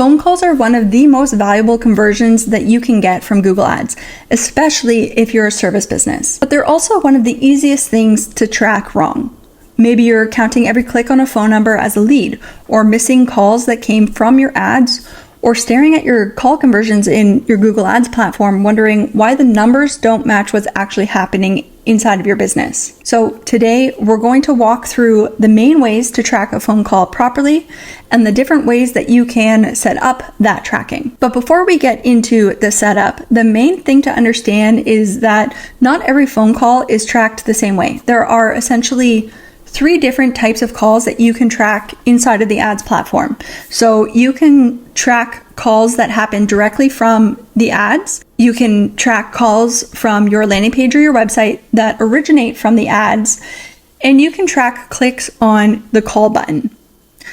Phone calls are one of the most valuable conversions that you can get from Google Ads, especially if you're a service business. But they're also one of the easiest things to track wrong. Maybe you're counting every click on a phone number as a lead, or missing calls that came from your ads, or staring at your call conversions in your Google Ads platform, wondering why the numbers don't match what's actually happening inside of your business. So today, we're going to walk through the main ways to track a phone call properly and the different ways that you can set up that tracking. But before we get into the setup, the main thing to understand is that not every phone call is tracked the same way. There are essentially 3 different types of calls that you can track inside of the ads platform. So you can track calls that happen directly from the ads. You can track calls from your landing page or your website that originate from the ads. And you can track clicks on the call button.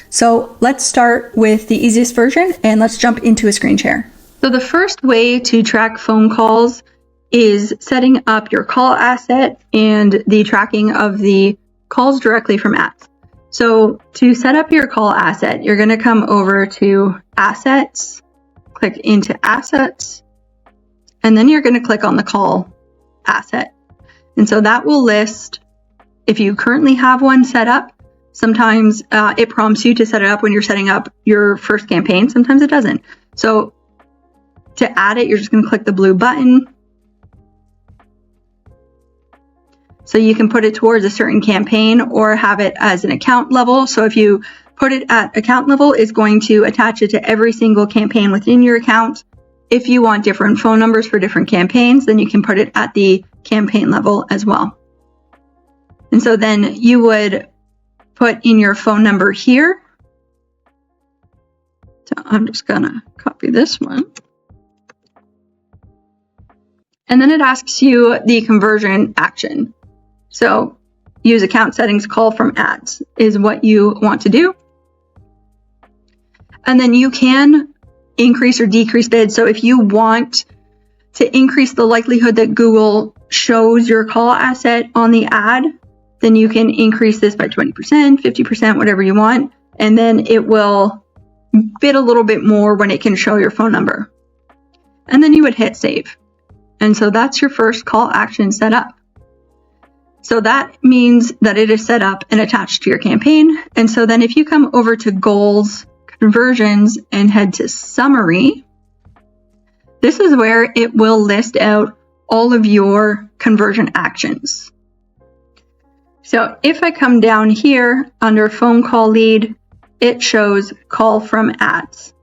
So let's start with the easiest version and let's jump into a screen share. So the first way to track phone calls is setting up your call asset and the tracking of the calls directly from ads. So to set up your call asset, you're going to come over to Assets, click into Assets, and then you're going to click on the call asset. And so that will list, if you currently have one set up, sometimes it prompts you to set it up when you're setting up your first campaign. Sometimes it doesn't. So to add it, you're just going to click the blue button. So you can put it towards a certain campaign or have it as an account level. So if you put it at account level, it's going to attach it to every single campaign within your account. If you want different phone numbers for different campaigns, then you can put it at the campaign level as well. And so then you would put in your phone number here. So I'm just gonna copy this one. And then it asks you the conversion action. So use account settings call from ads is what you want to do. And then you can increase or decrease bids. So if you want to increase the likelihood that Google shows your call asset on the ad, then you can increase this by 20%, 50%, whatever you want. And then it will bid a little bit more when it can show your phone number. And then you would hit save. And so that's your first call action set up. So that means that it is set up and attached to your campaign. And so then if you come over to goals, conversions, and head to summary, this is where it will list out all of your conversion actions. So if I come down here under phone call lead, it shows call from ads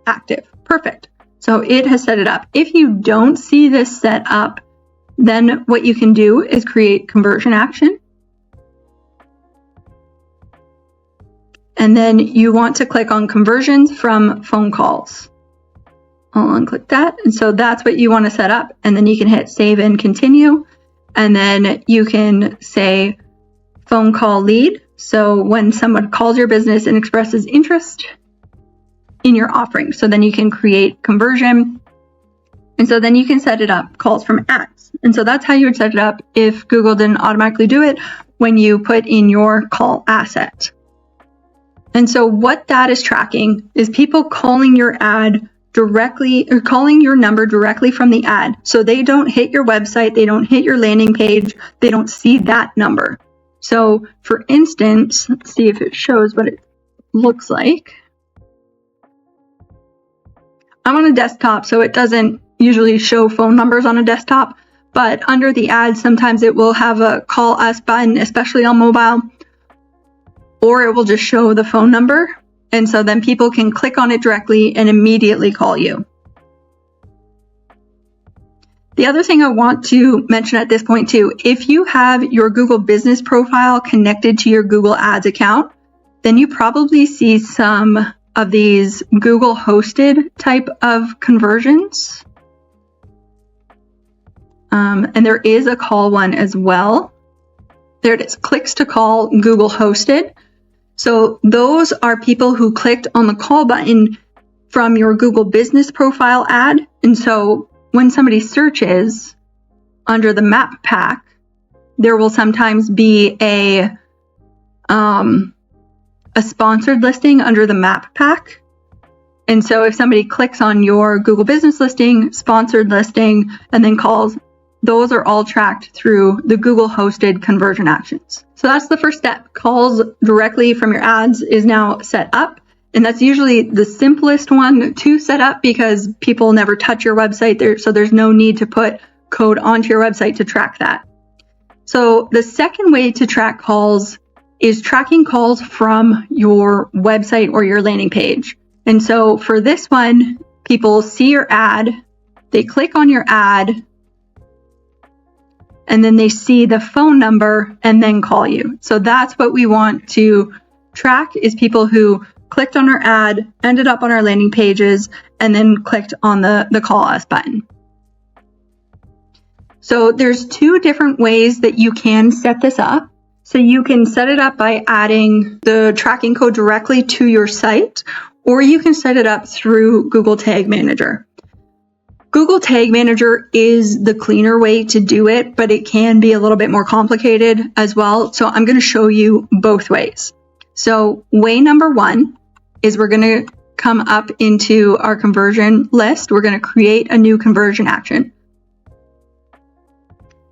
active. Perfect. So it has set it up. If you don't see this set up, then what you can do is create conversion action. And then you want to click on conversions from phone calls. I'll unclick that. And so that's what you want to set up. And then you can hit save and continue. And then you can say phone call lead. So when someone calls your business and expresses interest in your offering, so then you can create conversion. And so then you can set it up, calls from ads. And so that's how you would set it up if Google didn't automatically do it when you put in your call asset. And so what that is tracking is people calling your ad directly or calling your number directly from the ad. So they don't hit your website, they don't hit your landing page, they don't see that number. So for instance, let's see if it shows what it looks like. I'm on a desktop, so it doesn't usually show phone numbers on a desktop, but under the ad, sometimes it will have a call us button, especially on mobile, or it will just show the phone number. And so then people can click on it directly and immediately call you. The other thing I want to mention at this point too, if you have your Google business profile connected to your Google Ads account, then you probably see some of these Google hosted type of conversions. And there is a call one as well. There it is, clicks to call Google hosted. So those are people who clicked on the call button from your Google business profile ad. And so when somebody searches under the map pack, there will sometimes be a sponsored listing under the map pack. And so if somebody clicks on your Google business listing, sponsored listing, and then calls, those are all tracked through the Google hosted conversion actions. So that's the first step. Calls directly from your ads is now set up. And that's usually the simplest one to set up because people never touch your website there. So there's no need to put code onto your website to track that. So the second way to track calls is tracking calls from your website or your landing page. And so for this one, people see your ad, they click on your ad, and then they see the phone number and then call you. So that's what we want to track, is people who clicked on our ad, ended up on our landing pages, and then clicked on the call us button. So there's two different ways that you can set this up. So you can set it up by adding the tracking code directly to your site, or you can set it up through Google Tag Manager. Google Tag Manager is the cleaner way to do it, but it can be a little bit more complicated as well. So I'm going to show you both ways. So way number one is we're going to come up into our conversion list. We're going to create a new conversion action.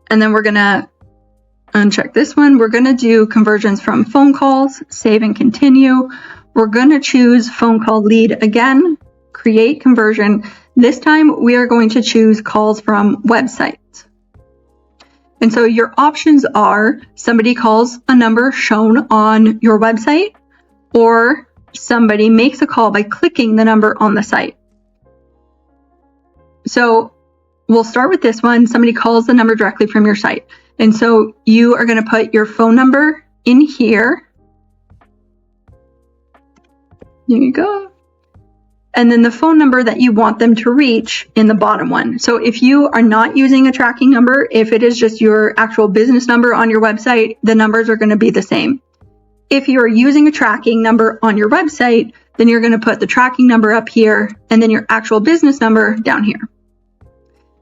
And then we're going to uncheck this one. We're going to do conversions from phone calls, save and continue. We're going to choose phone call lead again, create conversion. This time we are going to choose calls from websites. And so your options are somebody calls a number shown on your website, or somebody makes a call by clicking the number on the site. So we'll start with this one. Somebody calls the number directly from your site. And so you are going to put your phone number in here. There you go. And then the phone number that you want them to reach in the bottom one. So if you are not using a tracking number, if it is just your actual business number on your website, the numbers are going to be the same. If you're using a tracking number on your website, then you're going to put the tracking number up here and then your actual business number down here.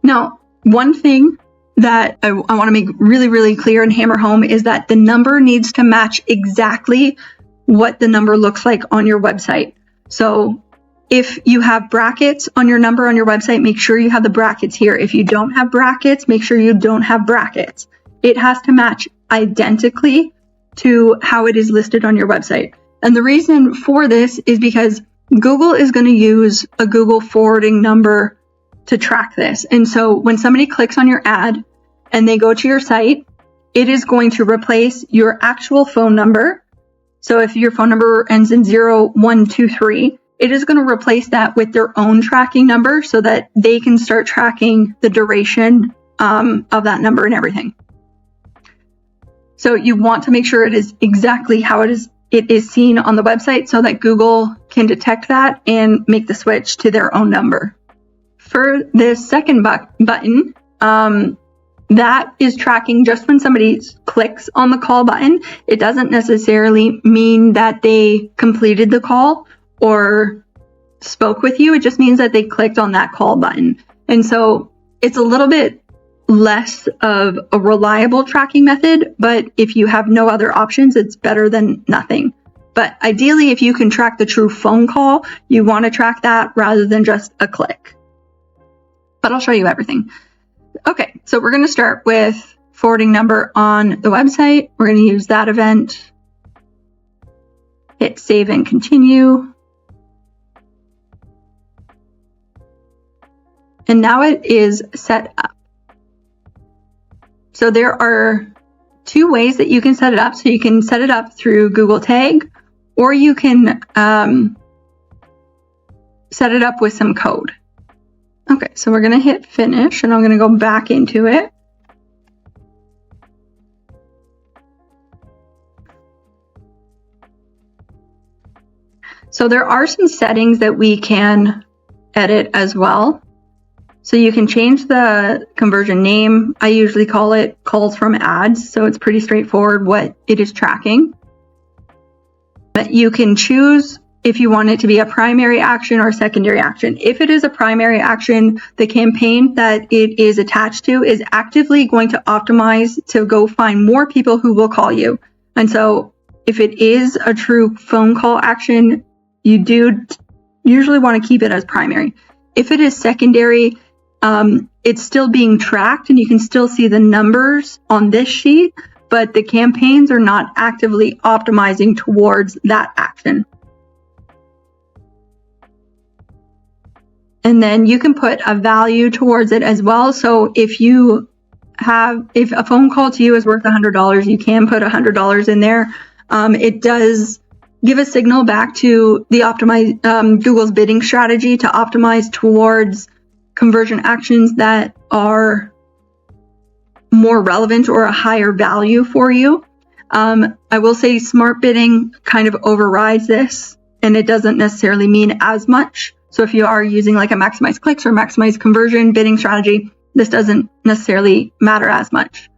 Now, one thing that I want to make really, really clear and hammer home is that the number needs to match exactly what the number looks like on your website. So if you have brackets on your number on your website, make sure you have the brackets here. If you don't have brackets, make sure you don't have brackets. It has to match identically to how it is listed on your website. And the reason for this is because Google is going to use a Google forwarding number to track this. And so when somebody clicks on your ad and they go to your site, it is going to replace your actual phone number. So if your phone number ends in 0123, it is going to replace that with their own tracking number so that they can start tracking the duration of that number and everything. So you want to make sure it is exactly how it is seen on the website so that Google can detect that and make the switch to their own number. For the second button, that is tracking just when somebody clicks on the call button. It doesn't necessarily mean that they completed the call or spoke with you. It just means that they clicked on that call button. And so it's a little bit less of a reliable tracking method, but if you have no other options, it's better than nothing. But ideally, if you can track the true phone call, you want to track that rather than just a click. But I'll show you everything. Okay, so we're going to start with forwarding number on the website. We're going to use that event. Hit save and continue. And now it is set up. So there are two ways that you can set it up. So you can set it up through Google Tag, or you can set it up with some code. Okay, so we're going to hit finish and I'm going to go back into it. So there are some settings that we can edit as well. So you can change the conversion name. I usually call it calls from ads, so it's pretty straightforward what it is tracking. But you can choose if you want it to be a primary action or a secondary action. If it is a primary action, the campaign that it is attached to is actively going to optimize to go find more people who will call you. And so if it is a true phone call action, you do You usually want to keep it as primary. If it is secondary, it's still being tracked and you can still see the numbers on this sheet, but the campaigns are not actively optimizing towards that action. And then you can put a value towards it as well. So if a phone call to you is worth $100, you can put $100 in there. It does give a signal back to the Google's bidding strategy to optimize towards conversion actions that are more relevant or a higher value for you. I will say smart bidding kind of overrides this, and it doesn't necessarily mean as much. So if you are using like a maximize clicks or maximize conversion bidding strategy, this doesn't necessarily matter as much.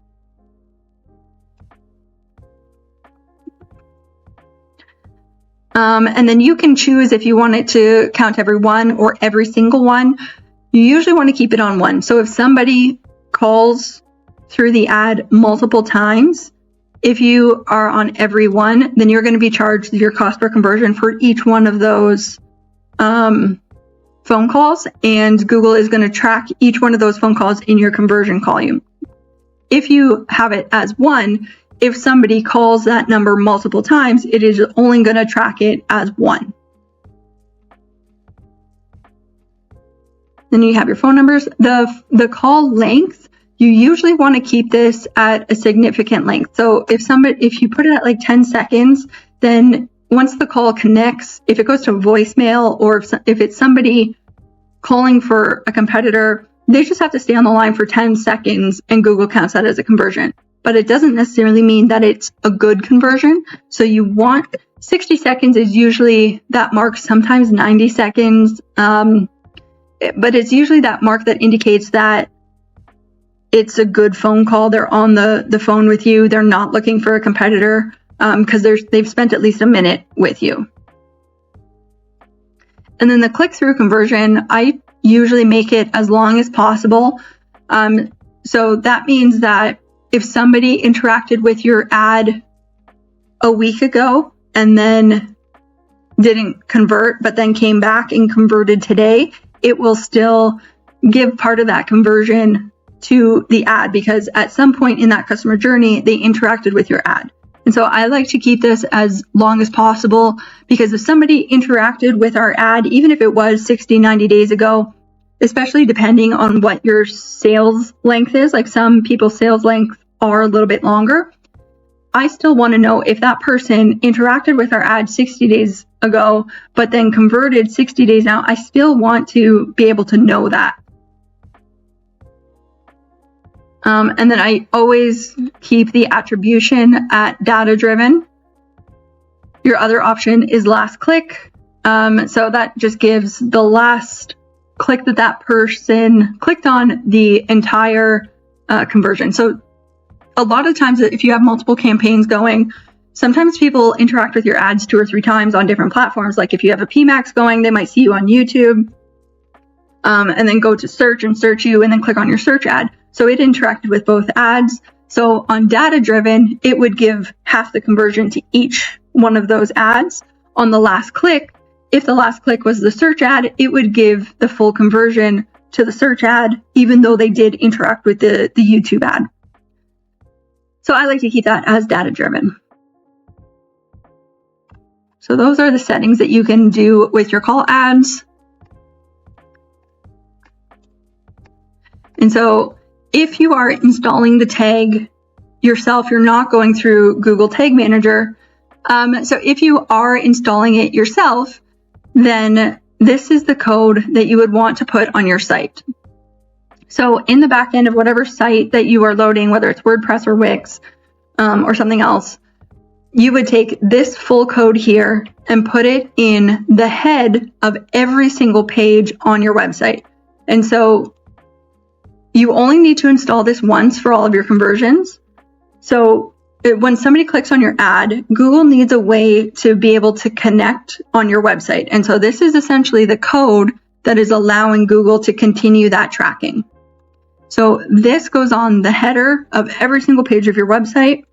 And then you can choose if you want it to count every one or every single one. You usually want to keep it on one. So if somebody calls through the ad multiple times, if you are on every one, then you're going to be charged your cost per conversion for each one of those phone calls, and Google is going to track each one of those phone calls in your conversion column. If you have it as one, if somebody calls that number multiple times, it is only going to track it as one. Then you have your phone numbers. The call length, you usually want to keep this at a significant length. So if you put it at like 10 seconds, then once the call connects, if it goes to voicemail or if it's somebody calling for a competitor, they just have to stay on the line for 10 seconds and Google counts that as a conversion. But it doesn't necessarily mean that it's a good conversion. So you want 60 seconds is usually that mark, sometimes 90 seconds. But it's usually that mark that indicates that it's a good phone call. They're on the phone with you. They're not looking for a competitor because they've spent at least a minute with you. And then the click-through conversion, I usually make it as long as possible. So that means that if somebody interacted with your ad a week ago and then didn't convert, but then came back and converted today, it will still give part of that conversion to the ad because at some point in that customer journey, they interacted with your ad. And so I like to keep this as long as possible because if somebody interacted with our ad, even if it was 60, 90 days ago, especially depending on what your sales length is, like some people's sales length are a little bit longer, I still want to know if that person interacted with our ad 60 days ago, but then converted 60 days out. I still want to be able to know that. And then I always keep the attribution at data driven. Your other option is last click. So that just gives the last click that person clicked on the entire conversion. So a lot of times if you have multiple campaigns going, sometimes people interact with your ads 2 or 3 times on different platforms. Like if you have a PMax going, they might see you on YouTube and then go to search and search you and then click on your search ad. So it interacted with both ads. So on data driven, it would give half the conversion to each one of those ads. On the last click, if the last click was the search ad, it would give the full conversion to the search ad, even though they did interact with the YouTube ad. So I like to keep that as data driven. So those are the settings that you can do with your call ads. And so if you are installing the tag yourself, you're not going through Google Tag Manager. So if you are installing it yourself, then this is the code that you would want to put on your site. So in the back end of whatever site that you are loading, whether it's WordPress or Wix or something else, you would take this full code here and put it in the head of every single page on your website. And so you only need to install this once for all of your conversions. So when somebody clicks on your ad, Google needs a way to be able to connect on your website. And so this is essentially the code that is allowing Google to continue that tracking. So this goes on the header of every single page of your website.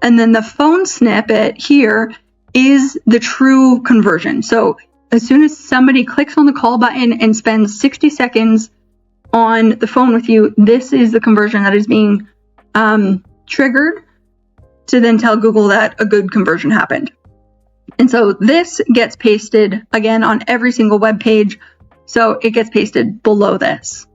And then the phone snippet here is the true conversion. So as soon as somebody clicks on the call button and spends 60 seconds on the phone with you, this is the conversion that is being triggered to then tell Google that a good conversion happened. And so this gets pasted again on every single web page. So it gets pasted below this.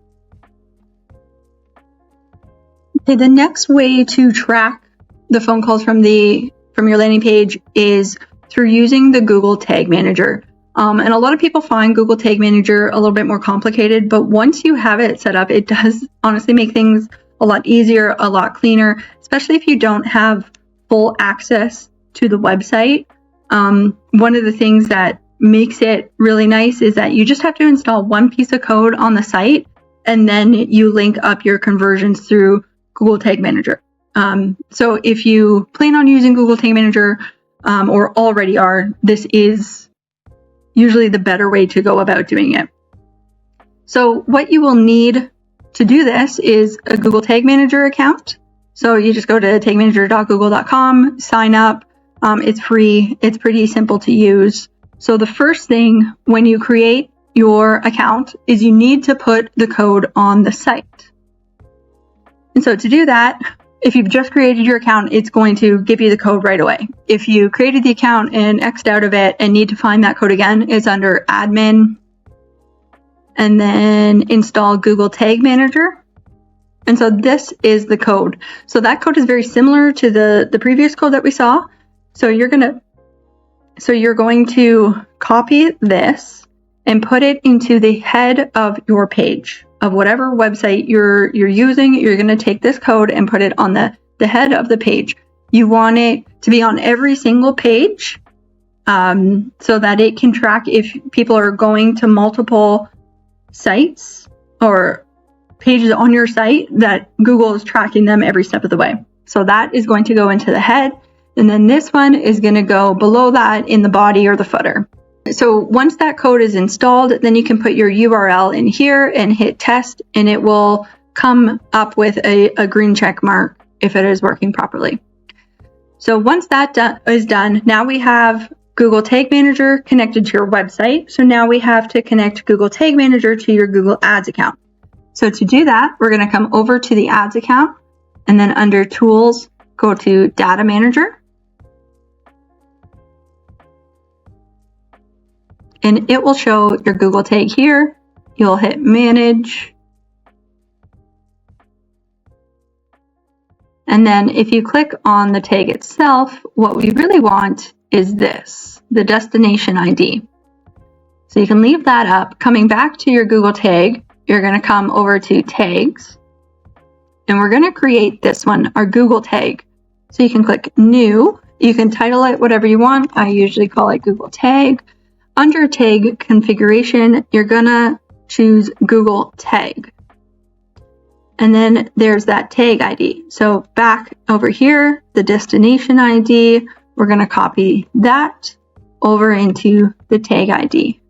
Okay, the next way to track the phone calls from your landing page is through using the Google Tag Manager. And a lot of people find Google Tag Manager a little bit more complicated, but once you have it set up, it does honestly make things a lot easier, a lot cleaner, especially if you don't have full access to the website. One of the things that makes it really nice is that you just have to install one piece of code on the site, and then you link up your conversions through Google Tag Manager. So if you plan on using Google Tag Manager or already are, this is usually the better way to go about doing it. So what you will need to do this is a Google Tag Manager account. So you just go to tagmanager.google.com, sign up. It's free. It's pretty simple to use. So the first thing when you create your account is you need to put the code on the site. And so to do that, if you've just created your account, it's going to give you the code right away. If you created the account and X'd out of it and need to find that code again, it's under admin and then install Google Tag Manager. And so this is the code. So that code is very similar to the previous code that we saw. So you're going to copy this and put it into the head of your page of whatever website you're using. You're going to take this code and put it on the head of the page. You want it to be on every single page so that it can track if people are going to multiple sites or pages on your site, that Google is tracking them every step of the way. So that is going to go into the head. And then this one is going to go below that in the body or the footer. So once that code is installed, then you can put your URL in here and hit test, and it will come up with a green check mark if it is working properly. So once that is done, now we have Google Tag Manager connected to your website. So now we have to connect Google Tag Manager to your Google Ads account. So to do that, we're going to come over to the Ads account, and then under Tools, go to Data Manager. And it will show your Google tag here. You'll hit Manage. And then if you click on the tag itself, what we really want is this, the destination ID. So you can leave that up. Coming back to your Google tag, you're going to come over to Tags. And we're going to create this one, our Google tag. So you can click New. You can title it whatever you want. I usually call it Google Tag. Under tag configuration, you're gonna choose Google Tag. And then there's that tag ID. So back over here, the destination ID, we're gonna copy that over into the tag ID.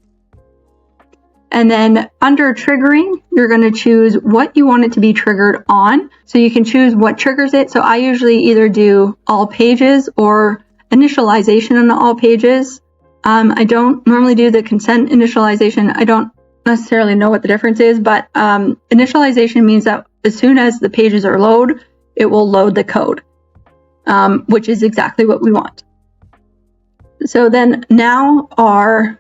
And then under triggering, you're gonna choose what you want it to be triggered on. So you can choose what triggers it. So I usually either do all pages or initialization on all pages. I don't normally do the consent initialization. I don't necessarily know what the difference is, but initialization means that as soon as the pages are loaded, it will load the code, which is exactly what we want. So then now our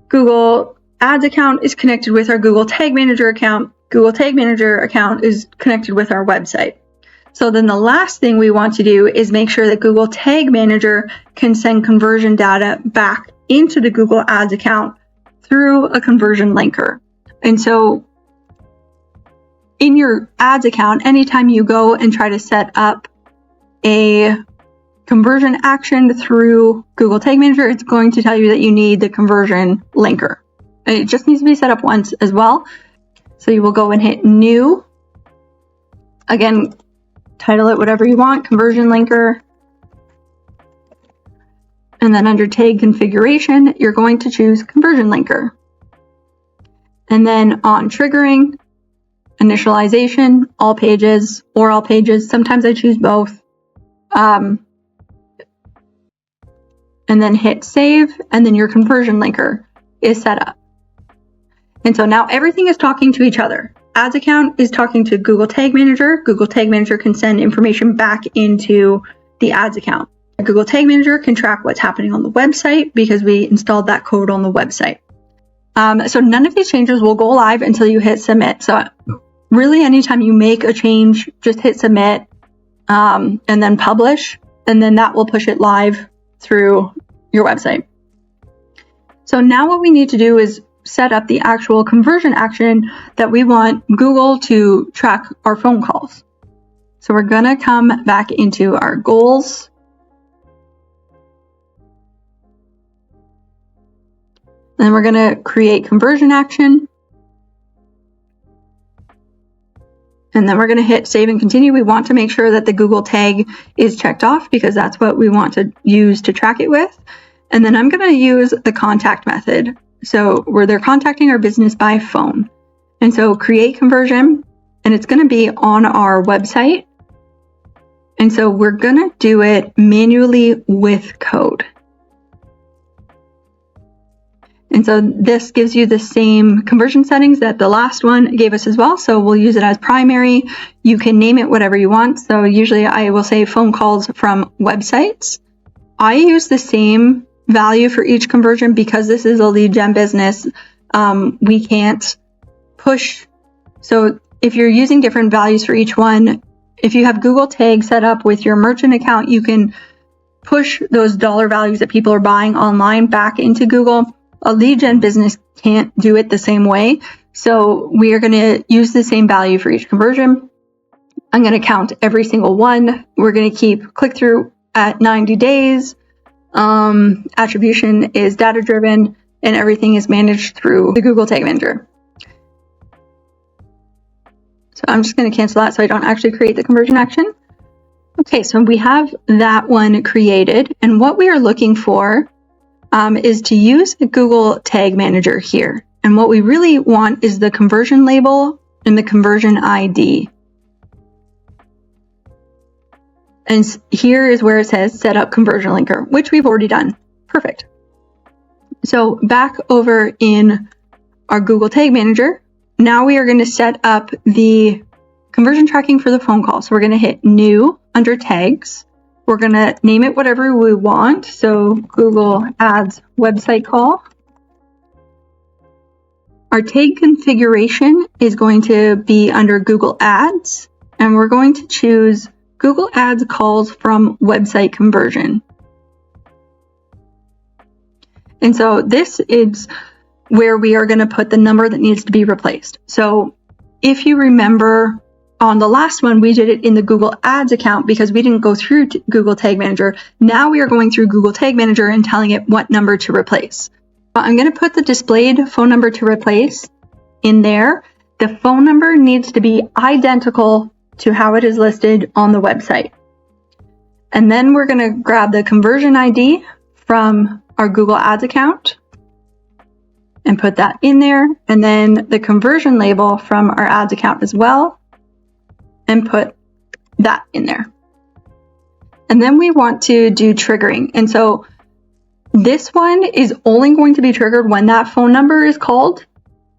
Google Ads account is connected with our Google Tag Manager account. Google Tag Manager account is connected with our website. So then the last thing we want to do is make sure that Google Tag Manager can send conversion data back into the Google Ads account through a conversion linker. And so in your ads account, anytime you go and try to set up a conversion action through Google Tag Manager, it's going to tell you that you need the conversion linker. And it just needs to be set up once as well. So you will go and hit New. Again, title it whatever you want, conversion linker. And then under tag configuration, you're going to choose conversion linker. And then on triggering, initialization, all pages or all pages. Sometimes I choose both. and then hit save, and then your conversion linker is set up. And so now everything is talking to each other. Ads account is talking to Google Tag Manager. Google Tag Manager can send information back into the ads account. Google Tag Manager can track what's happening on the website because we installed that code on the website. So none of these changes will go live until you hit submit. So really anytime you make a change, just hit submit and then publish, and then that will push it live through your website. So now what we need to do is set up the actual conversion action that we want Google to track our phone calls. So we're going to come back into our goals. Then we're going to create conversion action. And then we're going to hit save and continue. We want to make sure that the Google tag is checked off because that's what we want to use to track it with. And then I'm going to use the contact method. So where they're contacting our business by phone. And so create conversion, and it's going to be on our website. And so we're going to do it manually with code. And so this gives you the same conversion settings that the last one gave us as well. So we'll use it as primary. You can name it whatever you want. So usually I will say phone calls from websites. I use the same value for each conversion because this is a lead gen business. We can't push. So if you're using different values for each one, if you have Google Tag set up with your merchant account, you can push those dollar values that people are buying online back into Google. A lead gen business can't do it the same way. So we are going to use the same value for each conversion. I'm going to count every single one. We're going to keep click through at 90 days. Attribution is data driven, and everything is managed through the Google Tag Manager. So I'm just going to cancel that so I don't actually create the conversion action. Okay, so we have that one created, and what we are looking for is to use the Google Tag Manager here. And what we really want is the conversion label and the conversion ID. And here is where it says set up conversion linker, which we've already done. Perfect. So back over in our Google Tag Manager, now we are going to set up the conversion tracking for the phone call. So we're going to hit new under tags. We're going to name it whatever we want. So Google Ads website call. Our tag configuration is going to be under Google Ads, and we're going to choose Google Ads calls from website conversion. And so this is where we are going to put the number that needs to be replaced. So if you remember on the last one, we did it in the Google Ads account because we didn't go through Google Tag Manager. Now we are going through Google Tag Manager and telling it what number to replace. I'm going to put the displayed phone number to replace in there. The phone number needs to be identical to how it is listed on the website. And then we're going to grab the conversion ID from our Google Ads account and put that in there. And then the conversion label from our ads account as well, and put that in there. And then we want to do triggering. And so this one is only going to be triggered when that phone number is called,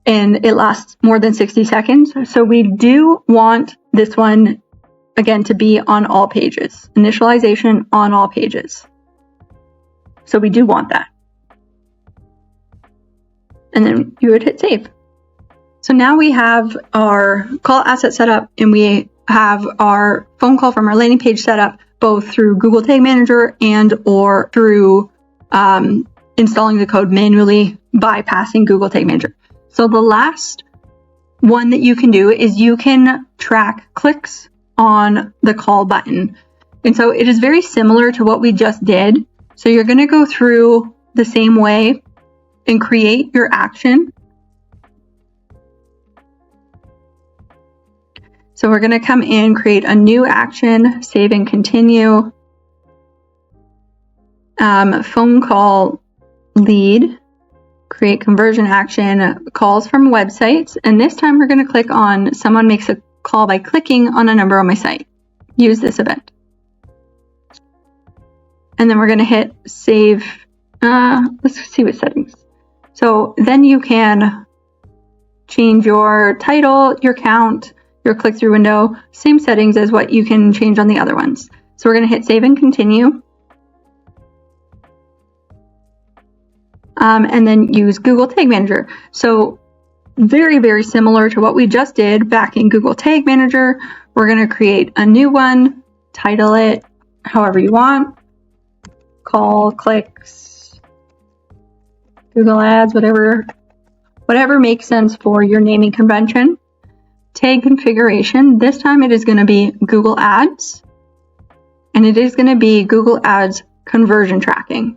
and it lasts more than 60 seconds. So we do want this one, again, to be on all pages. Initialization on all pages. So we do want that. And then you would hit save. So now we have our call asset set up, and we have our phone call from our landing page set up both through Google Tag Manager and or through installing the code manually bypassing Google Tag Manager. So the last one that you can do is you can track clicks on the call button. And so it is very similar to what we just did. So you're going to go through the same way and create your action. So we're going to come in, create a new action, save and continue. Phone call lead, create conversion action, calls from websites. And this time we're going to click on someone makes a call by clicking on a number on my site. Use this event. and then we're going to hit save. Let's see what settings. So then you can change your title, your count, your click-through window, same settings as what you can change on the other ones. So we're going to hit save and continue. And then use Google Tag Manager. So very, very similar to what we just did back in Google Tag Manager. We're going to create a new one, title it however you want, call, clicks, Google Ads, whatever makes sense for your naming convention. Tag configuration, this time it is going to be Google Ads, and it is going to be Google Ads conversion tracking.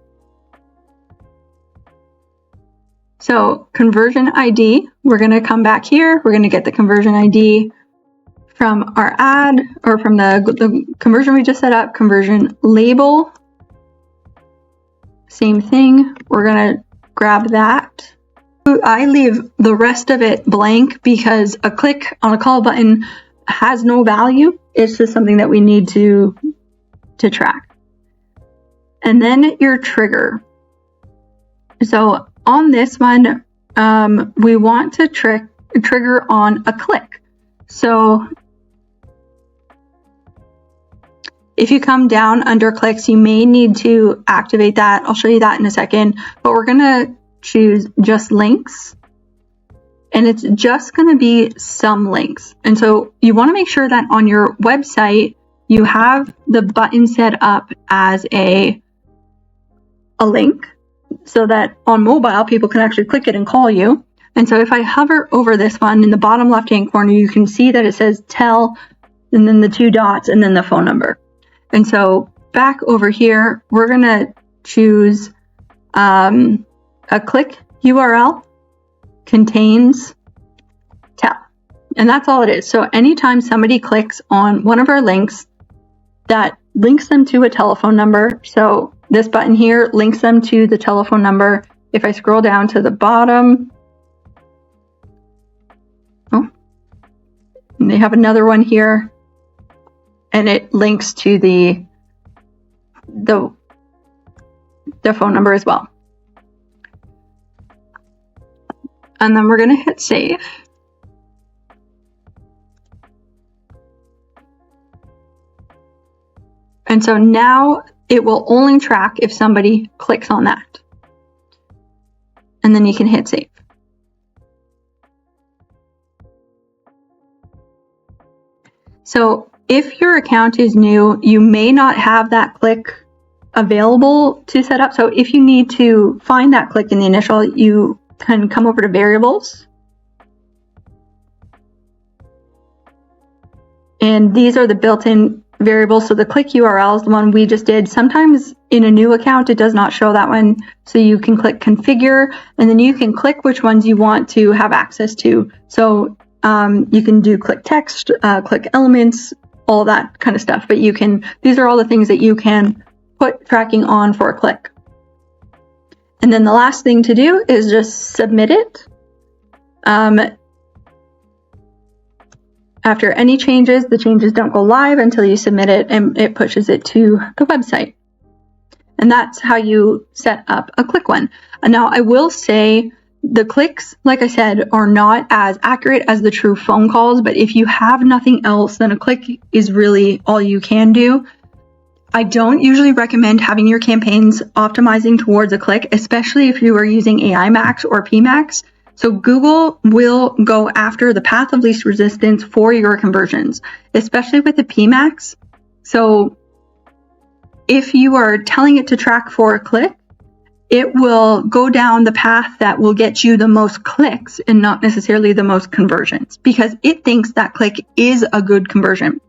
So conversion ID, we're going to come back here. We're going to get the conversion ID from our ad, or from the conversion we just set up. Conversion label, same thing. We're going to grab that. I leave the rest of it blank because a click on a call button has no value. It's just something that we need to track. And then your trigger. So on this one, we want to trigger on a click. So if you come down under clicks, you may need to activate that. I'll show you that in a second, but we're going to choose just links, and it's just going to be some links. And so you want to make sure that on your website, you have the button set up as a link, so that on mobile, people can actually click it and call you. And so if I hover over this one in the bottom left-hand corner, you can see that it says tell, and then the 2 dots, and then the phone number. And so back over here, we're going to choose a click URL contains tell. And that's all it is. So anytime somebody clicks on one of our links, that links them to a telephone number. So this button here links them to the telephone number. If I scroll down to the bottom, and they have another one here, and it links to the phone number as well. And then we're going to hit save. And so now it will only track if somebody clicks on that. And then you can hit save. So if your account is new, you may not have that click available to set up. So if you need to find that click in the initial, you can come over to variables. And these are the built-in variables. So the click URL is the one we just did. Sometimes in a new account, it does not show that one. So you can click configure, and then you can click which ones you want to have access to. So you can do click text, click elements, all that kind of stuff. But you can, these are all the things that you can put tracking on for a click. And then the last thing to do is just submit it. After any changes, the changes don't go live until you submit it, and it pushes it to the website. And that's how you set up a click one. And now I will say the clicks, like I said, are not as accurate as the true phone calls, but if you have nothing else, then a click is really all you can do. I don't usually recommend having your campaigns optimizing towards a click, especially if you are using AI Max or PMax. So Google will go after the path of least resistance for your conversions, especially with the PMax. So if you are telling it to track for a click, it will go down the path that will get you the most clicks and not necessarily the most conversions, because it thinks that click is a good conversion.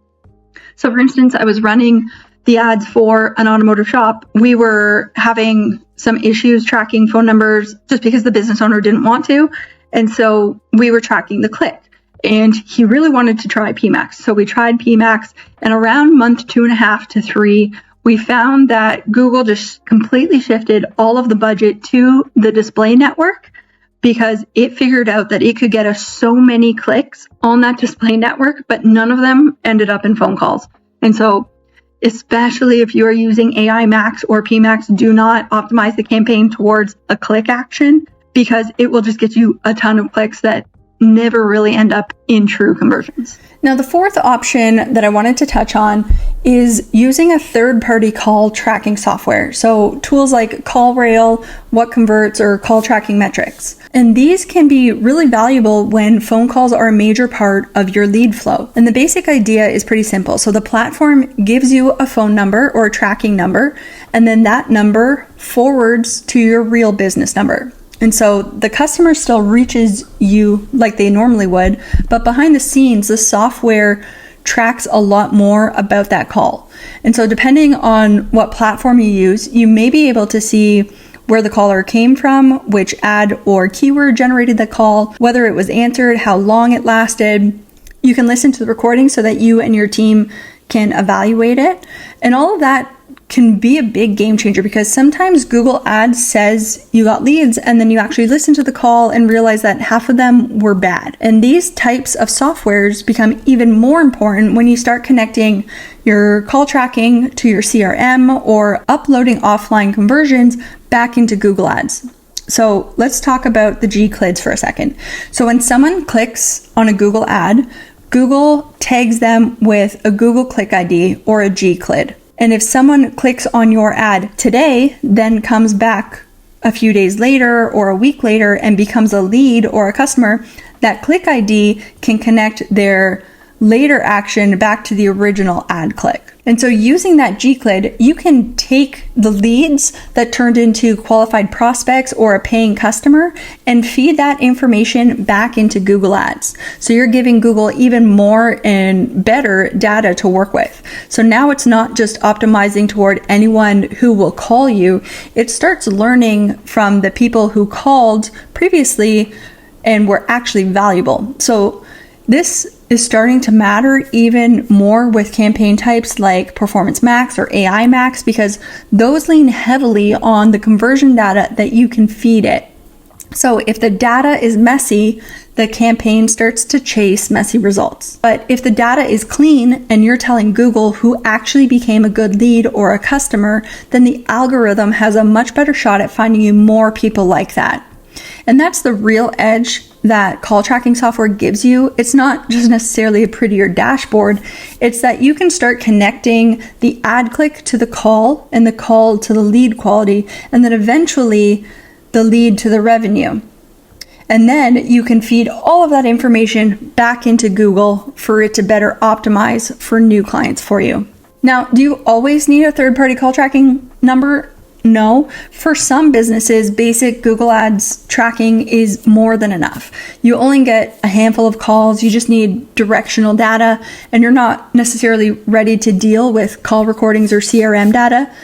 So for instance, I was running the ads for an automotive shop. We were having some issues tracking phone numbers just because the business owner didn't want to. And so we were tracking the click, and he really wanted to try PMax. So we tried PMax, and around month 2.5 to 3, we found that Google just completely shifted all of the budget to the display network, because it figured out that it could get us so many clicks on that display network, but none of them ended up in phone calls. And so especially if you are using AI Max or PMax. Do not optimize the campaign towards a click action, because it will just get you a ton of clicks that never really end up in true conversions. Now, the fourth option that I wanted to touch on is using a third-party call tracking software. So tools like CallRail, What Converts, or Call Tracking Metrics. And these can be really valuable when phone calls are a major part of your lead flow. And the basic idea is pretty simple. So the platform gives you a phone number or a tracking number, and then that number forwards to your real business number. And so the customer still reaches you like they normally would, but behind the scenes, the software tracks a lot more about that call. And so depending on what platform you use, you may be able to see where the caller came from, which ad or keyword generated the call, whether it was answered, how long it lasted. You can listen to the recording so that you and your team can evaluate it. And all of that can be a big game changer, because sometimes Google Ads says you got leads and then you actually listen to the call and realize that half of them were bad. And these types of softwares become even more important when you start connecting your call tracking to your CRM or uploading offline conversions back into Google Ads. So let's talk about the Gclids for a second. So when someone clicks on a Google ad, Google tags them with a Google Click ID or a Gclid. And if someone clicks on your ad today, then comes back a few days later or a week later and becomes a lead or a customer, that click ID can connect their later action back to the original ad click. And so using that Gclid, you can take the leads that turned into qualified prospects or a paying customer and feed that information back into Google Ads. So you're giving Google even more and better data to work with. So now it's not just optimizing toward anyone who will call you. It starts learning from the people who called previously and were actually valuable. So this is starting to matter even more with campaign types like Performance Max or AI Max, because those lean heavily on the conversion data that you can feed it. So if the data is messy, the campaign starts to chase messy results. But if the data is clean and you're telling Google who actually became a good lead or a customer, then the algorithm has a much better shot at finding you more people like that. And that's the real edge that call tracking software gives you. It's not just necessarily a prettier dashboard. It's that you can start connecting the ad click to the call and the call to the lead quality, and then eventually the lead to the revenue. And then you can feed all of that information back into Google for it to better optimize for new clients for you. Now, do you always need a third-party call tracking number? No. For some businesses, basic Google Ads tracking is more than enough. You only get a handful of calls, you just need directional data, and you're not necessarily ready to deal with call recordings or CRM data.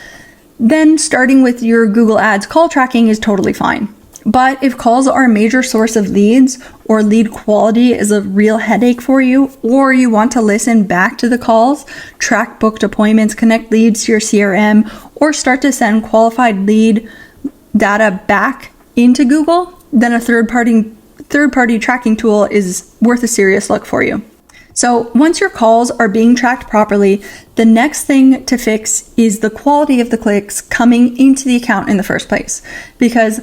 Then starting with your Google Ads call tracking is totally fine. But if calls are a major source of leads, or lead quality is a real headache for you, or you want to listen back to the calls, track booked appointments, connect leads to your CRM, or start to send qualified lead data back into Google, then a third-party tracking tool is worth a serious look for you. So once your calls are being tracked properly, the next thing to fix is the quality of the clicks coming into the account in the first place, because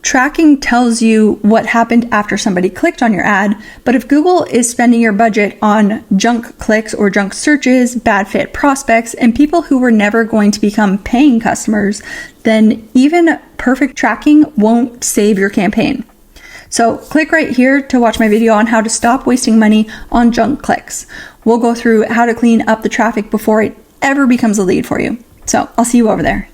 tracking tells you what happened after somebody clicked on your ad, but if Google is spending your budget on junk clicks or junk searches, bad fit prospects, and people who were never going to become paying customers, then even perfect tracking won't save your campaign. So click right here to watch my video on how to stop wasting money on junk clicks. We'll go through how to clean up the traffic before it ever becomes a lead for you. So I'll see you over there.